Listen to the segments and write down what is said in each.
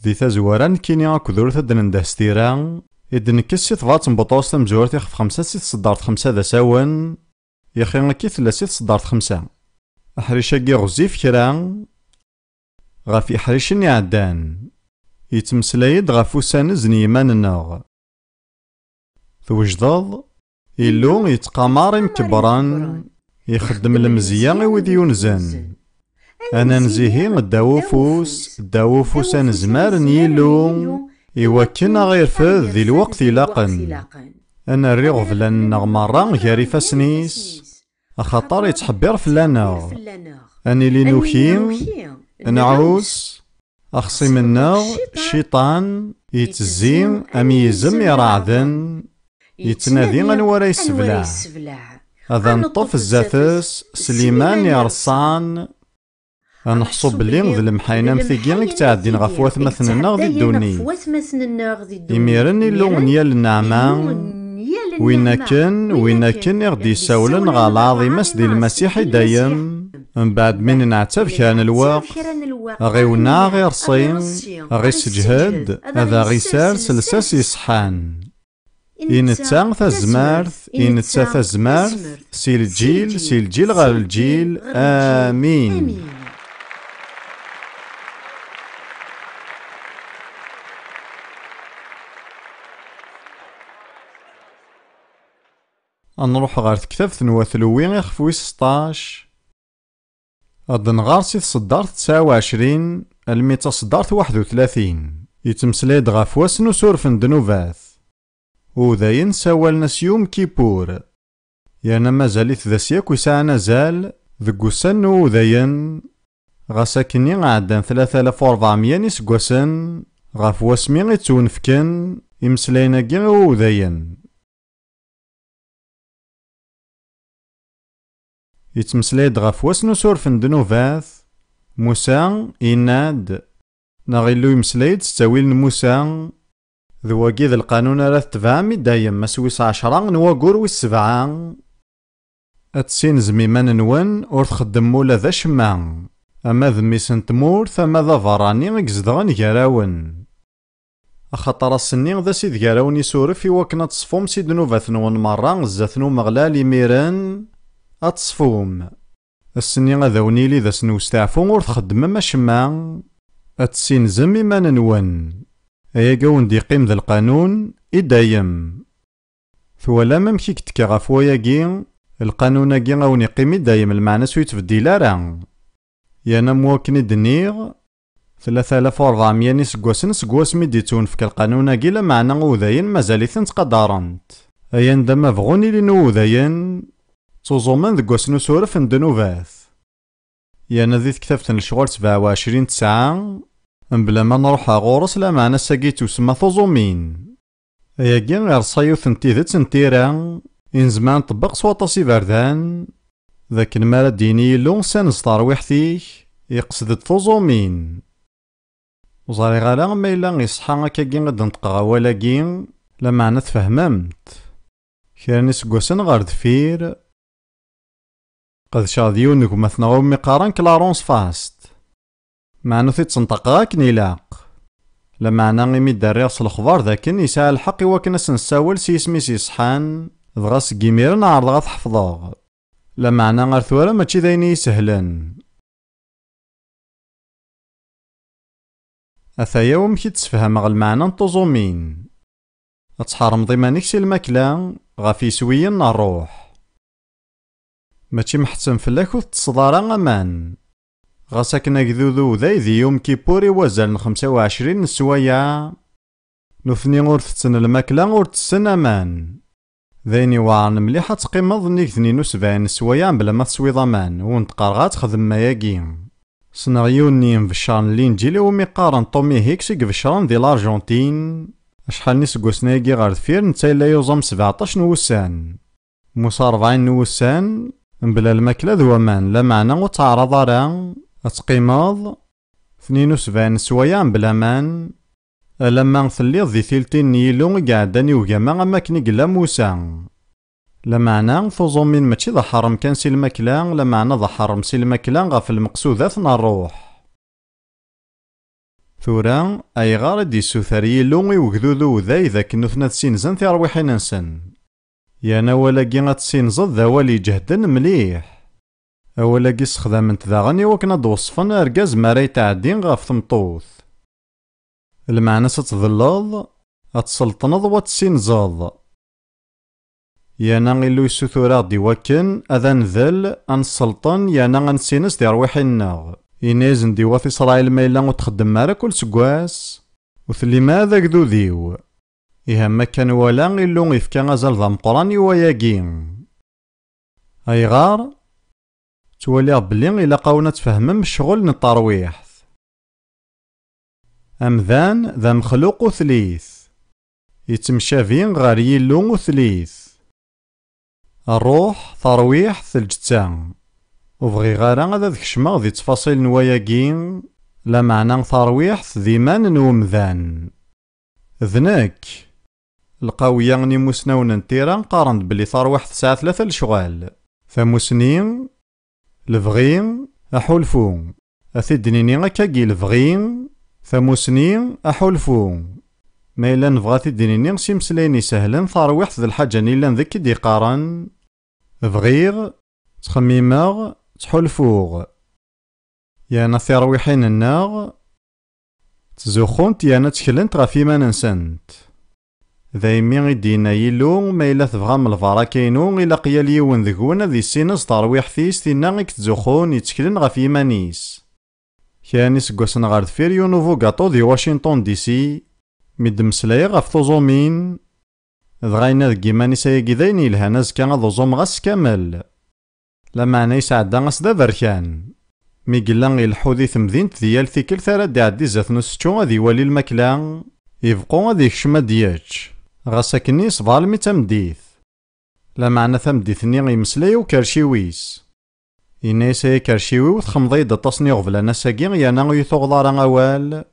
ذي تزوران كيني أكدور تدن دهستيران إدن كسي ثبات مبطوس تمزورت يخف 5 سيت صدارت 5 ذا ساون يخي كيث لا سيت صدارت 5 أحريشاكي غزيف كران غافي حريشن يعدان يتمسلايد غافو سانز نيمان الناغ توجدض إلو يتقامار مكبران يخدم المزيان وذي يونزن أنا نزيهي الداوفوس نزمار نيلو يوكنا غير فذ ذي الوقت لاقن أنا الريغ فلان مرة غيري فاسنيس أخطر يتحبر فلانا أني لنوكي نعوس أخصي منا الشيطان يتزين أم يزم يراعدن يتنادي غنورا يسبلع هذا نطف الزاتس سليمان يرصان نحصو بلي ذ المحاينة مثيقين تعدين غف واثمثننا غدي الدوني يميرن اللون نيال النعمة وين كان يغدي يساولن غا العظيمة ديال المسيح دايم من بعد من نعتب كان الوقت غيونا غير صين غي سجهد هذا غي سارس لساس يصحان إنتا تزمارث سي الجيل غير الجيل آمين. نروح غير كتاب ثنواثلوين يخفوي 16 غاد نغار سي تصدارت 29 الميتا صدارت 31 يتمسلايد غاف واسنو سورفن دنوفاث وذاين سوالنا سيوم كيبور يعني مازالت ذا سياك ويساعنا زال ذكو سنو وذاين غاساكني عدان 3400 نسقوسن غاف واسمي غيتونفكن يمسلاينا كي وذاين يتمسلايد غاف واسنو سورفن دنوفاث موسى إناد نغيلو يمسلايد ستاويل موسى ذواقي ذا القانون راه تبعامي دايم مسويس 10 نواقور ويس7 أتسين زميمان نون اور تخدم مولا ذا شمع أما ذميسن تمورث أما ذا فراني غيزدغن جراون أخطر السنين ذا سيد جراون يسورف يوكنا تصفوم سيد نوفاث نون مرة زاثنو مغلال يميران أتصفوم السنين ذاوني لي ذا سنو ستعفو اور تخدم ما شمع أتسين زميمان نون أيا قاون دي قيم ذا القانون إدايم ثوالا ممكي كتكا غاف وياكي القانون اكي غاون يقيم إدايم المعنى سو يتفديلا راه يانا موكني دنيغ 3400 نسقواسن سقواس ميدي تونفك القانون اكي لا معنى وذاين مازاليثن تقدرنت أيا ندما بغوني لنو وذاين توزومن ذكواسنو سورف ندنوفاث يانا ذي كتابتن الشغل 27/9 بلا ما نروح غورس لا معنى ساقيت وسما ثوزومين أياكي غير صايوث نتيذت نتيرا إن زمان طبق سواطاسي بردان ذاك المالا ديني لون سانز ترويحتيك يقصد ثوزومين وزاري غالا ما إلا يصحى هكاكي غاد نطقغا ولاكي لا معنى تفهممت كيراني سكواسن غار دفير قد شاديو نكما ثنغومي قارن كلارونس فاست معنو تيتسنطق غاك نيلاق لا معنى غيمي داريغ الخبار ذاكن يسعى الحق وكنا سنساول سيسمي سيصحان دغاس كيمير نعرض غا تحفظوغ لا معنى غير ثورا ماشي دايني يسهلن أثايا ومكي تسفهم غا المعنى نطوزومين أتحرم ضمانيك سي الماكلة غافي سويا نروح ماشي محتسن فلاك وتصدارا أمان غاساكنا كذوذو ذاي ذي يوم كيبوري وزال 25 نسوايا نثني غور تتسن الماكلة غور تسن أمان ذايني وعن مليحة تقيمض نيك 72 نسوايا بلا ما تسويض أمان ونتقارغا تخدم ماياكي سنغيو نيم فشان لينجيلي وميقارن طومي هيكسي فشان دي الأرجنتين أشحال نسقوسنايكي غار دفير نتايلا يوزم 17 نوسان موسى 40 نوسان بلا الماكلة ذو أمان لا معنى وتعرض راه أتقيماض 72 نسوايا بلا مان لما ثليض ذي ثلثين نيلو قعداني وقاما أماكني قلا موسى لا معنى ثوزومين ماشي ذا حرم كان سي الماكلة لا معنى ذا حرم سي الماكلة غاف المقصودات نروح ثورا أيغار دي سوثري لونغي وكذوذو ذاي ذاك نثنى تسينزن تيرويحين نسن يانا ولاقي غتسينزض ذا والي جهدن مليح أولاقي استخدامنت ذاغني وكنا دوصفن أرقاز ماري تعدين غاف ثمطوث المعنى ستظلظ أتسلطنض وتسينزض يانا غيلو يسوثورا دي وكن أذان ذل أن السلطن يانا غنسينس دي رواحينا إنازن دي واثي إسرائيل ميلا وتخدم مارا كل سكواس وثلي ماذا كذو ذيو إهما كان ولا غيلو يفكا غزال ذا مقراني وياكين أيغار تولي بلي إلا قاونا تفهمم الشغل نطارويح أمذان ذا مخلوق وثليث يتمشافين غار يلو وثليث الروح ترويح ثلجتان وبغي غارا غادا ذكشماغ ذي تفاصيل نواياكين لا معنى ترويح ذيمان نومذان ذنك القاوية غني مسنون نتيرا قارند بلي ترويح تسعة ثلاثة لشغال ثمسنين الفغين أحولفو أثدنيني غكاكي الفغين ثمسنين أحولفو ما إلا نبغى تدينيني سيمسليني سهلا ترويح ذي الحاجة نيلا ذكي دي قارن بغيغ تخميماغ تحلفوغ يانا ترويحين الناغ تزوخونت يانا تكلنت غفي ما ننسنت ذايمي غيدينا يلو ما إلا تبغى من الفارا كاينو إلا قيال يون ذكونا ذي السينس ترويح ثيس تينا غيك تزوخون يتكلن غفي مانيس كاني سكوسن غار دفير نوفو كاطو دي واشنطن دي سي ميد مسلاي غف توزومين دغاينا ذكي مانيساياكي ذاين يلهانا زكا غضوزوم غاس كامل لا معنى يسعدا غاس دا بركان مي قلا يلحو ذي ثمذينت ديال ثيكل ثارا دي عدي زات نسجو غادي يوالي الماكلة يبقو غادي يكشما دياتش غاس أكني صبال مي تمديث لا معنى تمديثني غيمسلايو كارشيويس إنا يسايا كارشيوي وتخمضي دا تصني غفلا ناساكي يانا غيثوغضارا غوال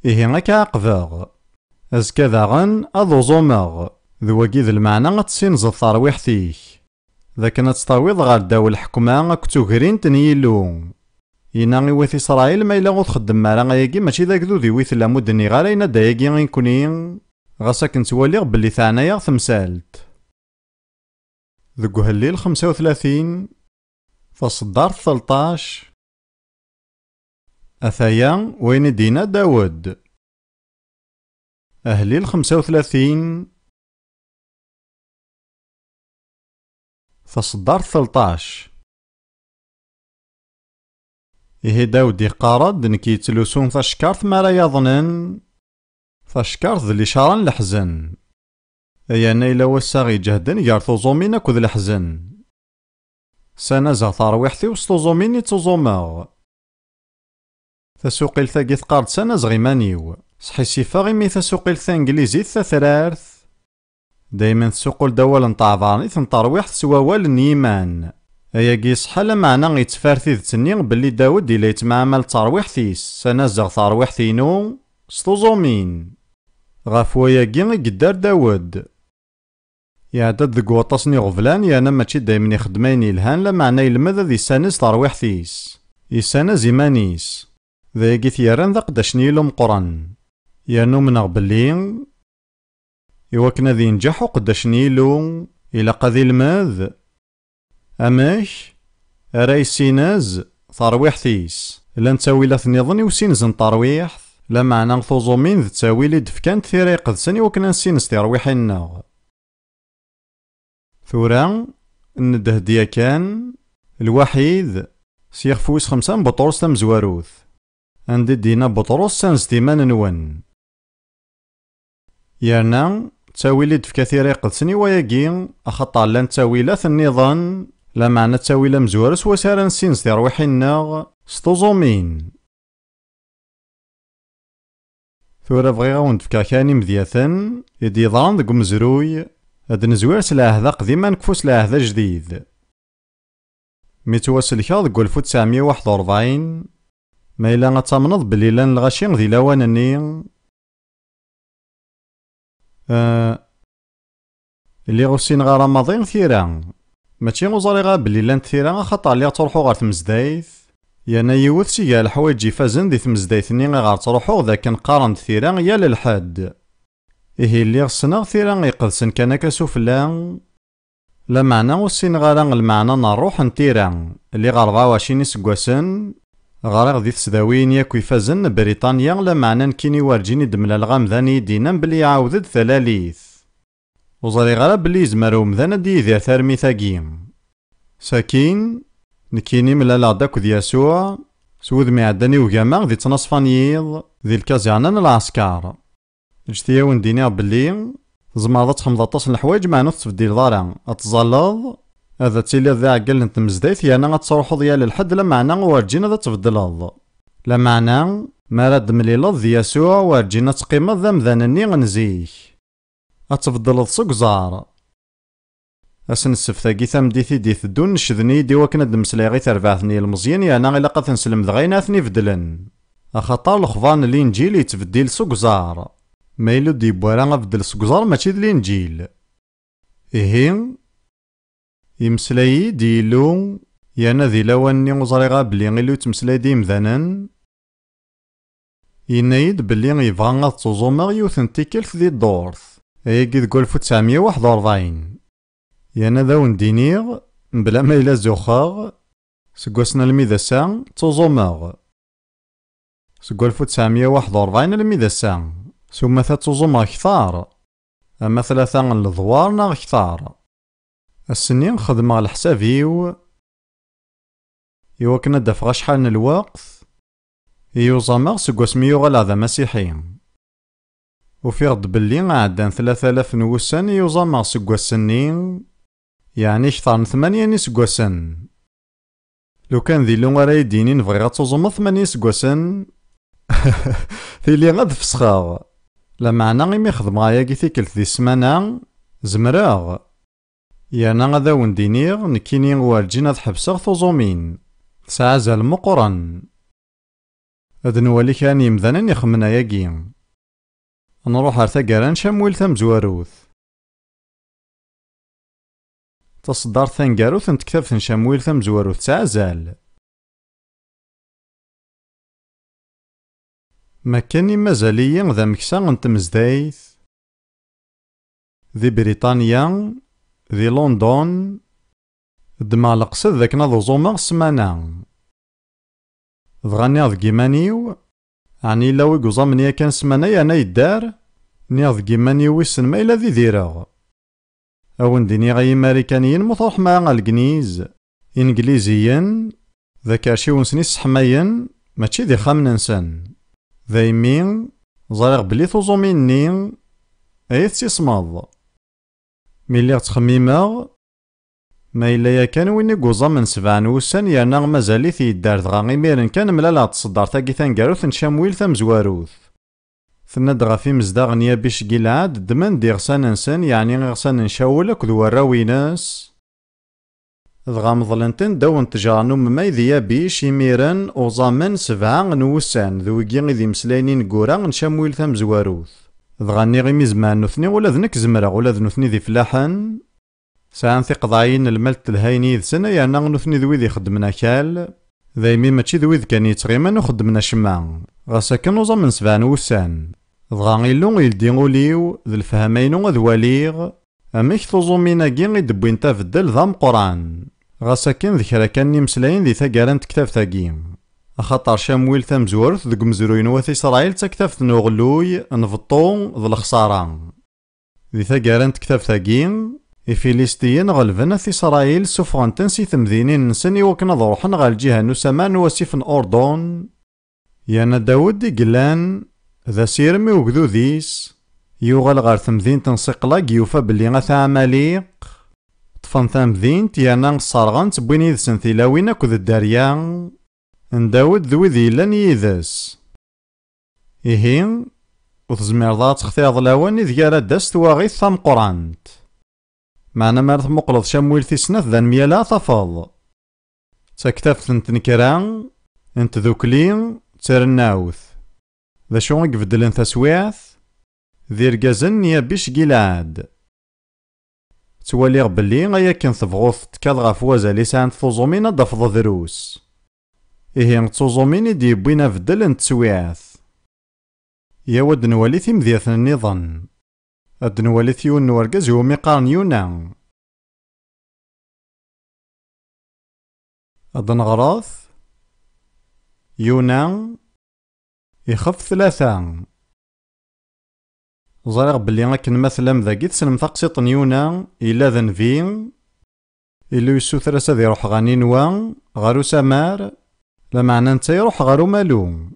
إيه غاكا عقفاغ أزكا داغن أضوزوماغ ذواكي ذا المعنى غتسينز الترويح ثيك ذاك نتستاويض غار داو الحكمة كتوكرين تنيلو إنا غيوث إسرائيل ما إلا غو تخدم مارا غاياكي ماشي ذاك ذو ذيويث لامدني غالا إنا داياكي غيكونين غاسا كنتواليغ بلي ثانايا ثمسالت ذكو هالليل 35 فصدار 13 أثايا وين دينا داود أهليل 35 فصدار 13 إيه داود يقارد نكي تلوسون فاشكارت ما را يظنن فاشكارت ذلي شارن الحزن أيانا إلا وساغي جهدن يارثوزومين أكو ذي الحزن سنزا ترويحتي وستوزوميني توزوماغ تسوقيل ثاقي ثقارد سنز غيمانيو صحي سيفاغي مي تسوقيل ثانجليزي ثلاث دايما تسوقل دوال نطعضاني تنطرويح تسووال نيمان اياكي صحا معنى غيتفارثي ذتني بلي داود إلا يتمعمل ترويح ثيس سنزغ ترويح ثينو ستوزومين غاف وياكي قدار داود يعدد ذك وطاسني غفلان يانا ماشي دايما يخدمين يلهان لا معنى يلمذ ذي سانس ترويح ثيس يسانز إيمانيس ذاكي ثيران ذا قداشني لهم قران يانو من غبلي يوكنا ذي نجحو قداشني لو إلا قذي الماذ أماش أراي سيناز ترويح ثيس لا نتاوي لا ثنيظني وسينزن ترويح لا معنى نثوزومين ذ تاوي لي دفكانت ثيري قدسني وكنا نسينز ترويحنا ثورا ندهديا كان الوحيد سيغ فويس 5 بطرس تمزواروث عندي دينا بطرس سانز تيمان نون يانا تاويلي دفكا ثيري قدسني وياكي أخطا لان تاويلات النظام لا معنى تاويلا مزوارس وسارا نسينز ترويحنا ستوزومين ثورا بغيغا وندفكا كاني مذياثن يدي ضان دق مزروي هاد نزوير سلاهذا قديما نكفو سلاهذا جديد ميتواصل كاض قول 1941 ما إلا غتامنض بلي لان الغاشين ذي لوانني اللي غوسين غا رمضان ثيرا ماشي غوزاري غا بلي لان ثيرا خاطر ليا تروحو غار تمزدايث يانا يوث سيا الحوايج يفازن دي تمزدايتني غار تروحو ذاك نقارن ثيرا يا للحد. إيه اللي غصنا ثيرا يقدسن كان كسفلا لا معنى وسين غارا المعنى نروح نتيرا اللي غار 24 سكواسن غار غدي تسداوين ياك يفازن بريطانيا لا معنى كيني وارجيني دملا الغامذاني دينا بلي عاودد ثلاليث وزري غرا بلي زمرو مذانا دي ذي ثارمي ثاقيم ساكين نكيني ملالا داك ذي يسوع سود معدني وقاما ذي تنصفانيض ذي الكازيانان العسكر جتيا ونديني بلي زمرضة تخمضطاس الحوايج ما نص في دارا اتزلظ هذا تيلي ذا عقل انت مزديت يانا غتروحو ديال الحد لا معنى وارجينا ذا تفضلظ لا معنى ما راد مليلظ ذي يسوع وارجينا تقيمة ذا مذانني غنزيك اتفضلظ سكزار اسن السفتاقي ثمديثي ديث دون نشذني دي وكنا دمسلاغي تربعثني المزيان يانا غيلا قد نسلم دغيناثني فدلن اخطار الخضان الانجيل يتفديل سكزار ما يلو دي بوارا غفدل سكزار ماشي د الانجيل إيه يمسلاي ديلو يانا ذي لواني وزريغا بلي غيلو يتمسلاي دي مذانن ينايد بلي يبغى غاد توزوما يوثن تيكلت ذي الدورث ايكي ذكو 1941 يانا ذا وندينيغ بلا ما إلا زوخاغ سكواسنا الميداسا توزوماغ سكو 1941 الميداسا ثم توزوما كثار اما ثلاثة الضوار ناغ كثار السنين خدمة الحسابيو يوكنا دافغا شحال من الوقت يوزامغ سكواس ميو غالا ذا مسيحيين وفي غد بلي عدان 3000 نوسان يوزامغ سكواس سنين يعني كثار من 8 سكواسن لو كان ذي لون غالا يديني نبغي غاتوزوما 8 سكواسن ثيلي غاد فسخاغ لا معنى غيمي خدمة ياكي تيكلت ذي السمانة زمراغ يانا غدا وندينيغ نكيني وارجينا تحبسغ توزومين تسعى زال مقرن هاد نوالي كان يمذانا يخمنا ياكي نروح ار ثاقاران شامويل ثمزواروث تصدار ثنقاروث نتكتب شامويل ثمزواروث تسعى زال مكاني مازاليا ذا مكسا نتمزدايث ذي بريطانيا ذي لندن دمع القصد ذاك ناضو زوما سمانا ضغاني كيمانيو عني لاوي قوزامنيا كان سمانا يانا يدار نياض كيمانيو ويسن ما إلا ذي ديراغ أون ديني غاي ماريكانيين مطروح مع الكنيز إنجليزيين ذاك أرشيون سنيس حماين ماشي ذي خامن نسان ذايمين زارغ بلي توزوميني أيث تيسماض ملي غتخميماغ ما إلا يا كان وين يقوزا من 7 نوسان يانا مازالي تيدار دغا غيميرن كان ملالا تصدر تاكي ثانكاروث نشامويل ثمزواروث ثناد غا في مزداغ نيا بيش قيلعاد دمان دي غسان نسان يعني غسان نشاول اكد وراويناس دغا مظلنتن داون تجارنو مما يذيا بيش يميرن وزامن 7 نوسان ذويقي غيدي مسلاينين قورا نشامويل ثمزواروث دغا ني غيمي زمان نوثني ولا ذنك زمرا ولا ذنوثني ذي فلاحن ساعن ثق ضايين الملت الهايني ذ سنة يانا نوثني ذوي ذي خدمنا كال ذايمي ماشي ذوي ذ كان يتغيمن وخدمنا شما غاسا كان وزا من 7 نوسان دغا غيلو يلدي غوليو ذي الفهمينو ذواليغ اميك توزومينا كي غيدبوين تافدل ذا مقران غاسا كان ذكرا كان يمسلاين ذي ثاقاران تكتاف ثاقيم أخاطر شامويل ثمزورث ذق مزروين وث إسرائيل تكتاف نوغلوي نفطو ذا الخسارة ذي ثاقاران تكتاف ثاقيم إفيليستيين غلبنا في إسرائيل سفغان تنسي ثمذينين نسني وكنا ضروحنا غا الجهة نسمان وسيف أردن يانا داود دي قلان ذا سيرمي وقذو ذيس يوغل غار ثمذين تنسقلاق يوفا بلي غاثا عماليق طفن ثمذين تيانا صارغان تبويني ذ سنثيلاوين أكو ذا الداريان نداود ذوي ذي لن يذس إيهين وتزمير ضاعت اختيار لاواني ذيارا دست واغيث ثام قرانت معنا مارث مقلض شامويل ثيسناث ذا الميلا تفض تكتاف ثنتنكران انت ذوكلين ترناوث ذا شو يقفدلن تسويعث ذي رقازن يا بيش قيلاد توالي غبلي غايا كن ثبغوث تكاد غاف وازا لسان ثوزومين دفض ذروس إيه نتوزوميني دي بوينا بدل نتسويعث. ياود نوالي تيمدياث النظام. أد نوالي ثيون نورقز يومي قارن يونا. أد نغراث يونا يخف 3. ظريغ بلي أكن مثلا مذاكي تسلم تقسيط نيونا إلا ذن فين إلا يسو ثلاثة ذي روح غاني نوا غارو سمار لمعنى نتا يروح غارو مالو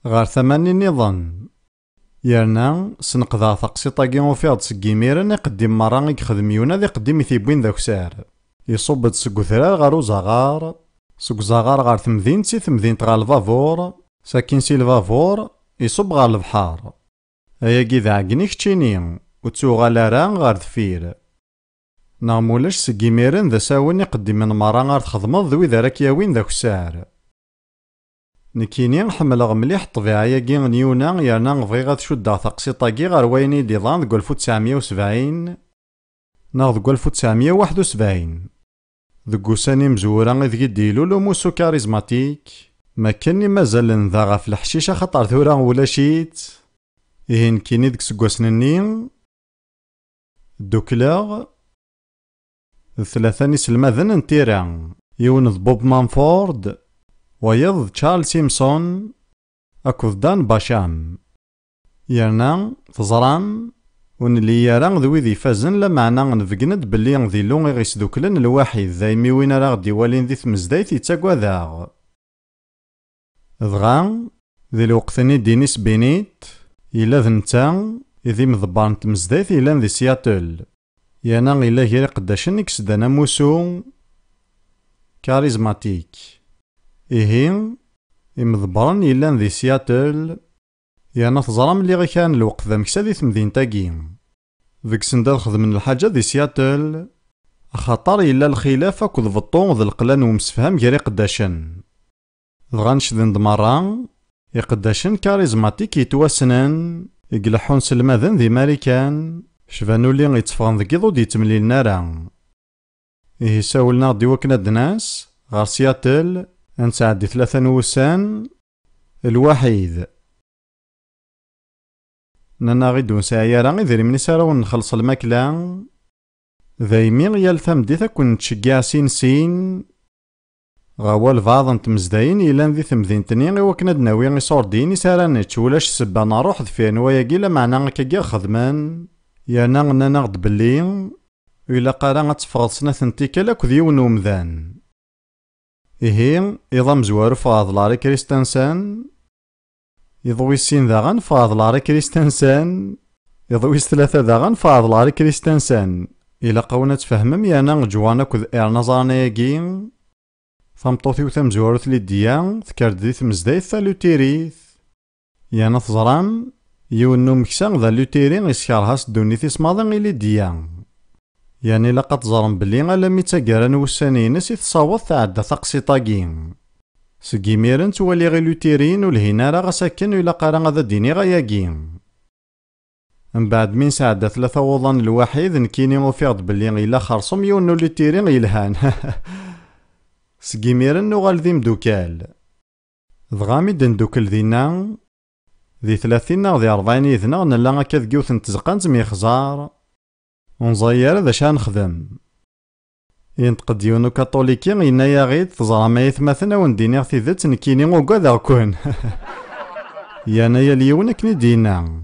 غار ثماني نظام. يرنا سنقضى تقسيطا كيون فيض سكيميرن يقدم مرة يخدم يونا ذي قديم يثيبين ذاك سار يصب تسقو ثرار غارو زغار سوق زغار غار ثمذين سي ثمذين غار الفافور ساكين سي الفافور يصب غار البحار ايا كي عاقني كتشيني وتسوغال راه غار دفير نامولاش سكيميرن ذا ساون يقدم من مرة غار تخدمض ذوي ذاك ياوين ذاك سار. نكيني نحملغ مليح الطبيعة كي نيونا يرنا نبغي غاد شودا تقسيطا كي غار ويني ديضان ذكو 1970 ناغ ذكو 1971 ذكو ساني مزورا ذكي ديلو لوموسو كاريزماتيك ما كاني مازال ذا غاف الحشيشة خطر ثورا ولا شيت إيه نكيني ديك سكواسنني دوكلاغ ثلاثاني سلماذن نتيرا يونذ بوب مانفورد ويض تشارل سيمسون أكوذ دان باشام يرنا تزران ونلي يران ذوي ذي فازن لمعنا نفقند بلي ذي لون غيس دوكلن الواحد ذايمي وين راه غدي والين ذي ثمزدايت يتاقوا ذاغ ذغان ذي الوقتني دينيس بينيت إلا ذنتا إذي مضبان تمزدايت إلا ذي سياتل يانا إلا هي قداشن يكسدانا موسو كاريزماتيك إيهين إمضبرن إلا ذي سياتل يانا تزرام اللي غي كان الوقت ذا مكسا ذي ثمذين تاقيم ذيك سندال خدمن الحاجة ذي سياتل خطر إلا الخلاف أكو ذبطون ذي القلان ومسفهم جري قداشن ذغانش ذي ندمران يقداشن كاريزماتيك يتواسنن يقلحون سلماذن ذي ماريكان شفانو اللي يتفغن ذي قيضو دي تمليل نارا إيه ساولنا دي وكنا دناس غار سياتل أنساعد 3 نوسان الوحيد نانا غيدو سايرا غيدري مني ساراو نخلص الماكلة ذايمي غيال ثمديثا كون تشجع سين غاوا الفاض نتمزداين إلا ذي ثمذين تنين غيوا كنا دناوي غيصور ديني سارا نتش ولاش سبا نروح ذفيا نوايا كيلا معنا غكاكيا خدمان يانا غنانا غد بلي إلا قارا غتفغض سنة تيكالا كذيون ومذان إيه إضا مزوارو فغاض لاري كريستانسان يضوي السين ذاغن فغاض لاري كريستانسان يضوي الثلاثة ذاغن فغاض لاري كريستانسان إلا قونا تفهمم يانا جوانا كذ إرنا زارنا ياكين ثمطوثي وثمزوارو ثليديا ذكرت ذي ثمزدايت ثالوتيريث يانا تزرام يونو مكسان ذا لوتيرين يسكارهاس دونيثي سماضن إلي ديا يعني لقد تزرم بلي غالا ميتاقارن وسانينس يتصاوض تعدى تقسيطاكين سكيميرن توالي غي لوتيرين والهنا راه ساكن إلا قارا غادا ديني غياكين من بعد من ساعدة 3 وضان الواحد نكيني وفيض بلي إلا خرصم يونو لوتيرين يلهان سكيميرن نوغال ذي مدوكال ضغامي دندوكل ذينا ذي 30 ذي 40 إذنا نلا هكا ذكيوث نتزقان زميخزار ونزير ذا شان نخدم ينتقد يونو كاطوليكي إنا يا غيد تزرى ما يثمثنا ونديني غثي ذات نكيني وقاذا كون يانا يا ليون كني دينا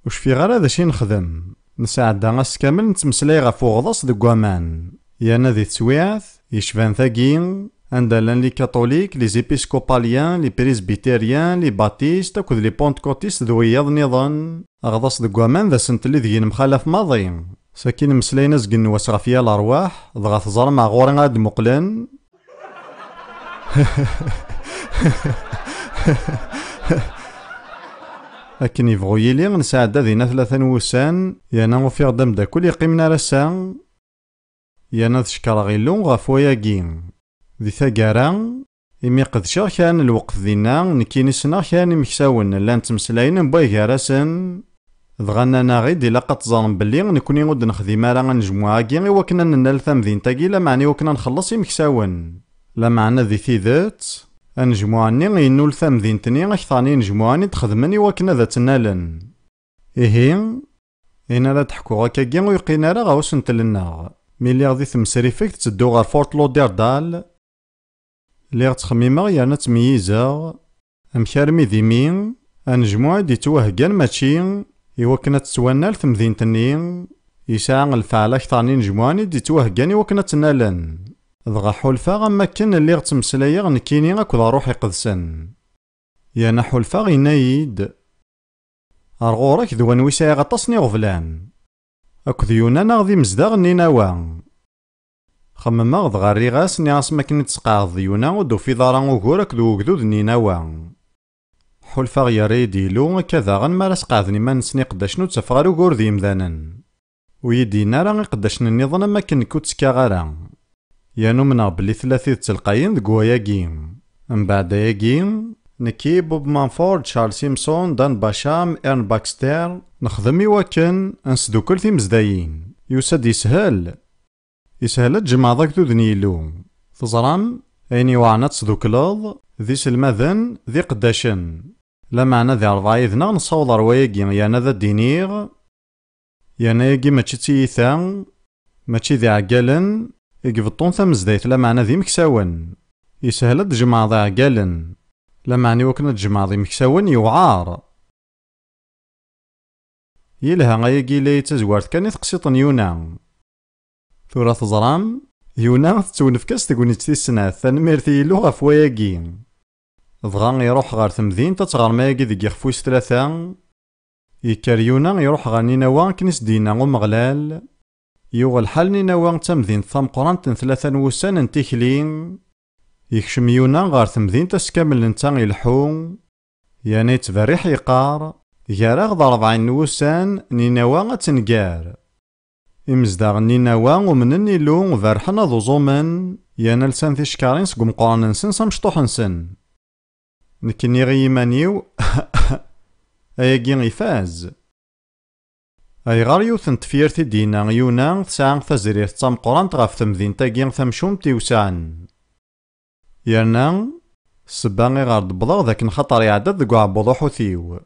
وش في غير هذا شي نخدم نساعد غاس كامل نتمسلاي غا فوغضاس دك وامان يانا ذي تسويعث يشفان ثاقين عندلان لي كاطوليك لي زيبيسكوباليان لي بريسبيتيريان لي باتيست اكود لي بونتكوتيست ذوياض نظن اغضاس دك وامان ذا سنتلي ذي مخالف ماضي ساكين مسلاينا زقن واسغفيا الارواح ضغا تزار مع غوري غاد مقلن لكن يبغو يلي نساعد ذينا 3 نوسان يانا وفيغ دم داكل يقيمنا راسا يانا تشكر غيلون غاف وياكين ذي ثاقارا إمي قد شاغ كان الوقت ذينا نكيني سنا كان مكساون لان تمسلاين بوي غاراسن ضغانا ناغيد إلا قد تظن بلي نكوني غد نخدم راه نجموعا كي غي وكنا ننال ثمذين تاكي لا معني وكنا نخلص يمكساون لا معنا ذي ثيذات أنجموعني ينول ثمذينتني أكثاني نجموعني تخدمني وكنا ذا تنالن. إيهين إنا لا تحكو هكاكي ويقينا راه غاوسنت لنا ملي غادي تمسريفك تدو غار فورت لوديردال اللي غتخميمة يانا تمييزا أمكارمي ديمين أنجموع دي توهقان ماشي إوكنا تتوانال ثمذينتني يساع الفعل أكثاني نجموعني دي توهقان إوكنا تنالن ضغا حولفا غما كان اللي غتمسلايا غنكيني أكد روحي قدسن يانا حولفا غينايد أرغورك ذوان ويسايا غطاسني غفلان أكد يونان غدي مزداغ نيناوا خمما غدغا الريغاس نياس ماكن تسقاض يونا ودو في دارا وغور أكد وقدود نيناوا حولفا غيا ريديلو كذا غن ماراس قاذني ما نسني قداش نتسفغار وغور ذي مذانا ويدينا راه قداش النظام ماكن كوت كاغارا يانو منا بلي ثلاثي تلقاين دقواياكي من بعد ياكي نكي بوب مانفورد شارل سيمسون دان باشام إرن باكستير نخدم يوكن انسدوكل في مزداين يوسد يسهل تجمع ذاك ذنيلو تزرام ايني وعنا تصدوكلض ذي سلمذن ذي قداشن لا معنى ذي رضايذنا نصوض رواياكي يانا ذا الدينيغ يانا ياكي ماشي تيثان ماشي ذي عقالن يقبطون ثمزدايت لا معنى ذي مكساون يسهل تجمع ذي عقالن لا معني وكنا تجمع ذي مكساون يوعار يلها غايقي لي تزوارت كان يتقسيطن يونا ثورة تزرام يونا تتونفكاس تقوني تيسنا ثانميرتي لغة فواياكي ضغان يروح غار ثمذين تتغار ماياكي ذي يخفويس ثلاثة يكار يونا يروح غار نيناوان كنس دينا ومغلال يوغ الحال نيناوان تمذين ثام قران ثلاثة وسان انتيكلين يكشم يونا غار ثمذين تسكامل نتان يلحو يعني تبريح يقار ياراغ ضا 40 وسان نيناوا تنقار إمزداغ نيناوا ومن النيلو فرحنا ذو زومن يانا لسان تيشكارين سقم قران نسن سمشطوح نسن نكني غيمانيو أياكي غيفاز أي غار يوثن تفيرتي دينا يونا تساعن تزرير تام قران تغاف ثمذين تاقين ثمشوم تيوسعن يرنا سباغي غار دبضاغ ذاك نخطر يعدد ذكو عبوضو حوثيو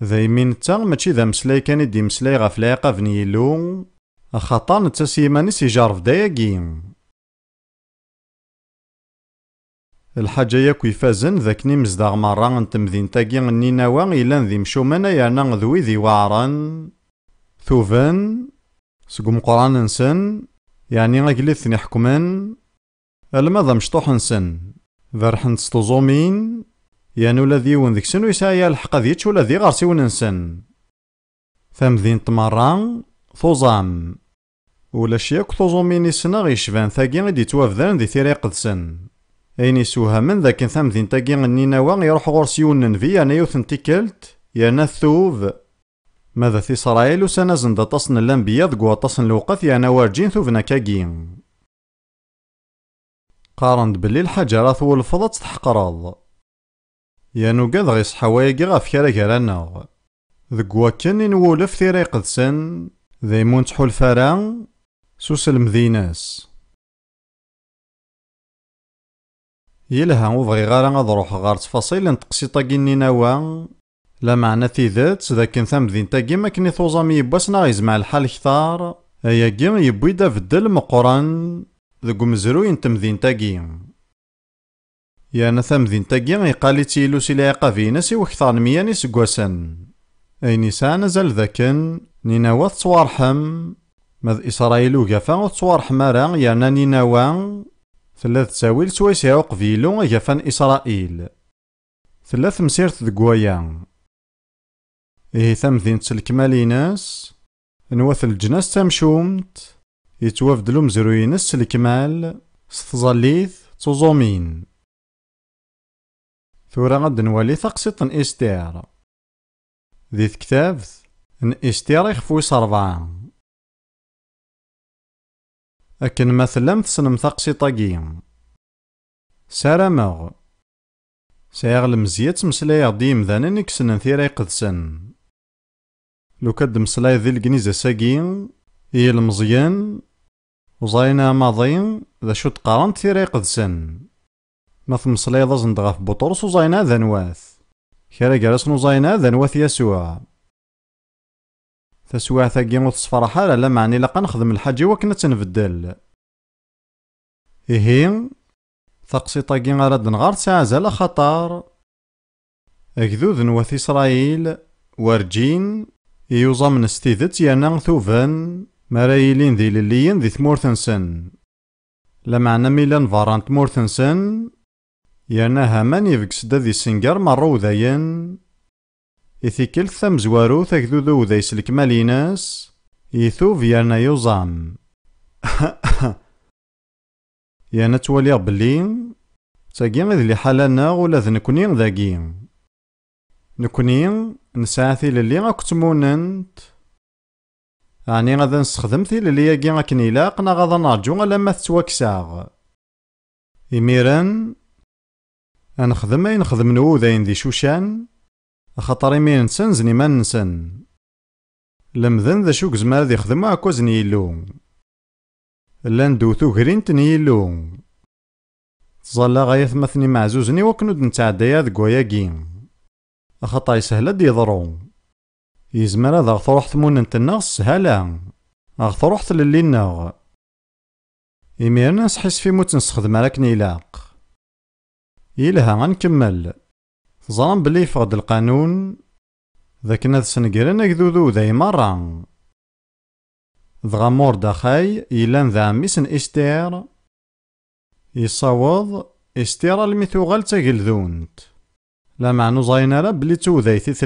ذا يمين نتا ماشي ذا مسلاي كان يدي مسلاي غاف لايقا فنيلو خاطر نتا سيماني سيجارف داياكي الحاجة ياكو يفازن ذاكني مزداغ مرة نتمذين تاقي نيناوا إلان ذي مشومانا يرنا ذوي ذي وعران ثوفن سقم قران نسن يعني غاقليثني حكمن الماذا مشطوح نسن ذرحن ستوزومين يانو الذي ذيكسن ويسايا الحق ذيتش ولا ذي غارسي وننسن ثمذين تمران ثوزام ولا شياك ثوزومين يسنا غيشفان ثاقي غدي توافذان ذي ثيري قدسن اين يسوها من ذاك ثمذين تاقي النيناوا يروح غورسيون ننفي انا يوثن تيكلت يانا الثوف ماذا في إسرائيل وسنا زندا تصن الانبياء ذكوا تصن الوقت يانا وارجين ثوفنا كاقين قارند بلي الحجرات والفضة تحقراض يانو قاد غيص حوايقي غاف كارا كاراناغ ذكوا كان نولف ثيري قدسن ذيمون تحول فران سوس المديناس يلها وبغي غارا غضروح غار تفاصيل نتقسي طاقي نيناوا لا معنى في ذات ذاك ثمذين تاقي ماكني ثوزامي يباسنا غيزمع الحال كثار اياكي يبوي دا فدل مقران ذكو مزروي نتمذين تاقي يانا ثمذين تاقي يقالي تيلو سيلا يقافيناس وكثار مياني سقواسن اي نسان نزال ذاكن نيناوا تصوارحم مذ إسرائيل وقفا تصوارح مارا يانا نيناوا ثلاث تساويل سويسيا وقفيلو قفان إسرائيل ثلاث مسيرت ذكوايا إيه ثمذين تسلكماليناس نواث الجناس تمشومت يتوافدلو مزروينس الكمال ستظليث توزومين ثورا غد نولي ثقسيط إستير ذي كتاب ان إستير يخفويس 4 أكن مثلا تسنم ثقسيطاقي سارمغ سايغ المزيات مسلاي ديم ذانا نكسن ثيرا يقدسن لو كاد مسلاي ذي الكنيزة ساقين إيه المزيان وزاينا ماضين ذا شو تقارنت ثيرا يقدسن ما تمصليض أزند غاف بطرس وزاينا ذا نواث كرا جالس نوزاينا ذا نواث يسوع تسوع ثاقي وتصفرح لا معني لقا نخدم الحاجة وكنا تنبدل إيهي تقسيطاقي غارد نغار تسعزل خطر أكذوذ نواث إسرائيل وارجين يوزا من استيذت يانا ثوفن مرايلين ذي لليين ذي ثمورثنسن لمعنا ميلان فارانت مورثنسن يانا هامان يفكس دا ذي السنجر مرو ذاين إثيكل ثم زوارو تكذوذو ذا يسلك ماليناس يثوف يانا يوزام يانا توالي بلين تاقي غير اللي حالنا ولا ذنكوني ذاقي نكوني نساعثي للي غاكتموننت يعني غادا نستخدمتي للي ياقي غاكن يلاقنا غادا نرجو لما تتواكساغ إميران أنخدم أين نخدم نوذاين ذي شوشان خاطر إمي نسن زني ما نسن لمذن ذا شوك زمار ذي خدم عكوز نيلو لان دوثو غرينت نيلو تظل غايث مثني معزوزني وكنود نتعدايا ذا قوياقي خاطر يسهل دي يضرو يزمر هذا غثروح ثموننت النغ سهلا غثروح للي النغ إميرنا نسحس في موت نستخدم راك نيلاق يلها غنكمل ظلم بلي يفقد القانون ذاك ناذ سنقرن أكذوذو ذاي مرة ذغا موردخاي يلان ذا عميسن إستير يصاوض إستير الميثوغال تاقلذونت لا معنو زاينارا بلي تو ذاي ثلاث